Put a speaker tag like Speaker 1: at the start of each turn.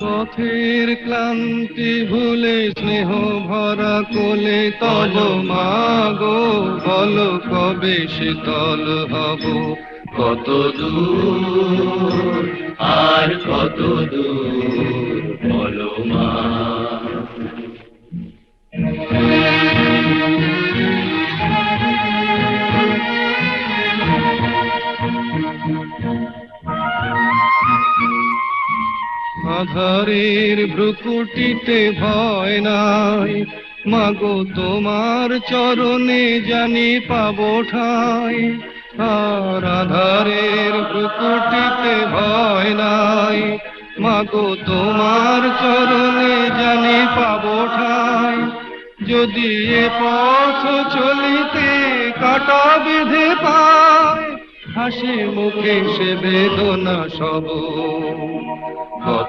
Speaker 1: পথের ক্লান্তি ভুলে স্নেহ ভরা কোলে তব মাগো বলো কবে শীতল হব।
Speaker 2: কত দূর আর কত দূর বলো মা।
Speaker 1: আধারের ভ্রুকুটিতে ভয় নাই, মাগো তোমার চরণে জানি পাবো ঠাঁই। আর আধারের ভ্রুকুটিতে ভয় নাই, মাগো তোমার চরণে জানি পাবো ঠাঁই। যদি এ পথ চলিতে কাটা বেঁধে পায়, হাসি মুখে সে বেদনা সব।